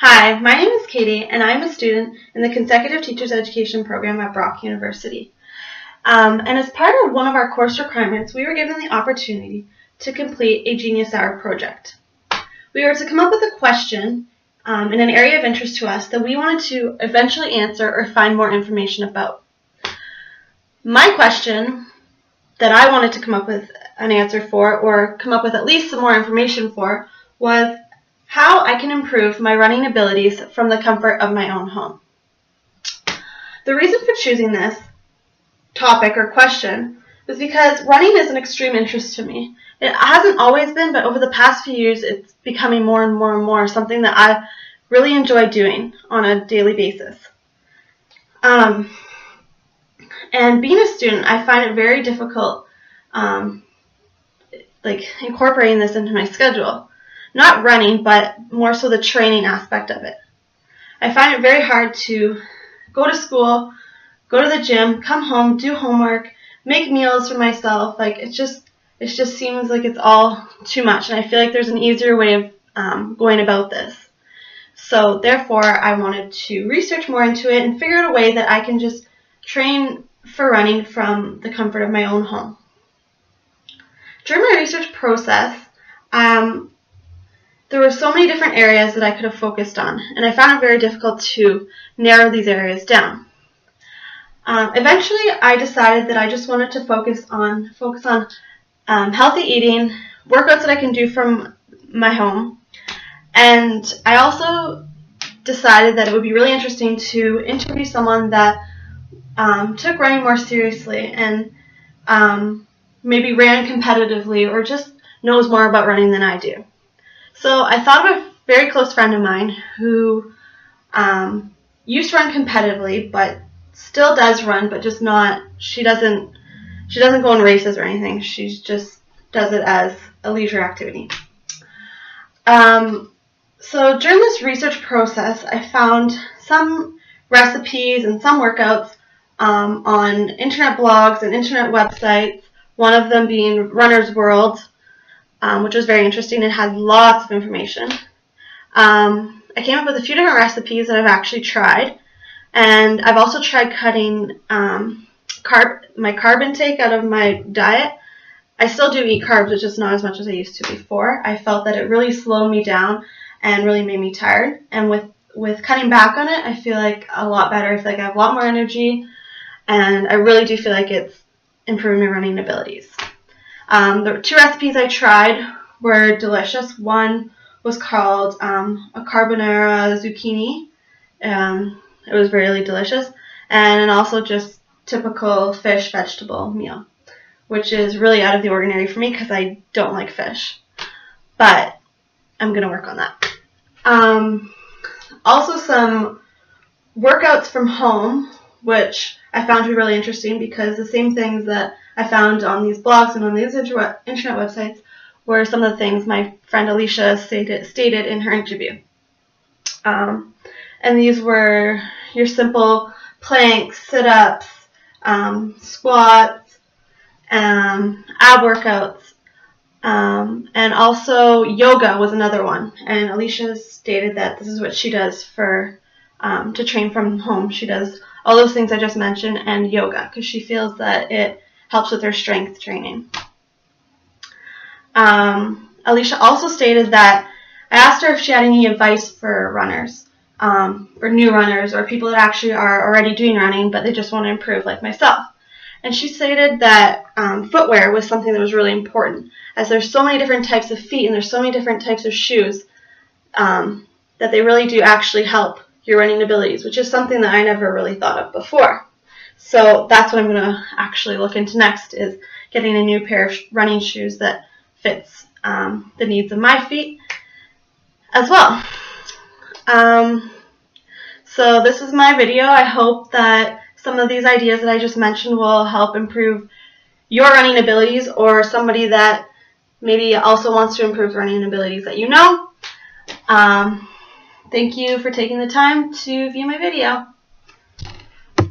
Hi, my name is Katie, and I'm a student in the Consecutive Teachers Education program at Brock University. And as part of one of our course requirements, we were given the opportunity to complete a Genius Hour project. We were to come up with a question in an area of interest to us that we wanted to eventually answer or find more information about. My question that I wanted to come up with an answer for, or come up with at least some more information for, was how I can improve my running abilities from the comfort of my own home. The reason for choosing this topic or question was because running is an extreme interest to me. It hasn't always been, but over the past few years it's becoming more and more something that I really enjoy doing on a daily basis. And being a student, I find it very difficult incorporating this into my schedule. Not running, but more so the training aspect of it. I find it very hard to go to school, go to the gym, come home, do homework, make meals for myself. It just seems like it's all too much, and I feel like there's an easier way of going about this. So therefore, I wanted to research more into it and figure out a way that I can just train for running from the comfort of my own home. During my research process, there were so many different areas that I could have focused on, and I found it very difficult to narrow these areas down. Eventually, I decided that I just wanted to focus on healthy eating, workouts that I can do from my home, and I also decided that it would be really interesting to interview someone that took running more seriously and maybe ran competitively or just knows more about running than I do. So I thought of a very close friend of mine who used to run competitively, but still does run, but just not. She doesn't go in races or anything. She just does it as a leisure activity. So during this research process, I found some recipes and some workouts on internet blogs and internet websites. One of them being Runner's World, which was very interesting and had lots of information. I came up with a few different recipes that I've actually tried, and I've also tried cutting my carb intake out of my diet. I still do eat carbs, but just not as much as I used to before. I felt that it really slowed me down and really made me tired, and with cutting back on it, I feel like a lot better. I feel like I have a lot more energy, and I really do feel like it's improving my running abilities. The two recipes I tried were delicious. One was called a carbonara zucchini. It was really delicious. And also just typical fish vegetable meal, which is really out of the ordinary for me because I don't like fish. But I'm going to work on that. Also some workouts from home, which I found to be really interesting because the same things that I found on these blogs and on these internet websites were some of the things my friend Alicia stated in her interview. And these were your simple planks, sit-ups, squats, ab workouts, and also yoga was another one. And Alicia stated that this is what she does to train from home. She does all those things I just mentioned and yoga because she feels that it helps with her strength training. Alicia also stated that I asked her if she had any advice for runners, for new runners or people that actually are already doing running but they just want to improve like myself. And she stated that footwear was something that was really important, as there's so many different types of feet and there's so many different types of shoes that they really do actually help your running abilities, which is something that I never really thought of before. So that's what I'm going to actually look into next, is getting a new pair of running shoes that fits the needs of my feet as well. So this is my video. I hope that some of these ideas that I just mentioned will help improve your running abilities, or somebody that maybe also wants to improve running abilities that you know. Thank you for taking the time to view my video.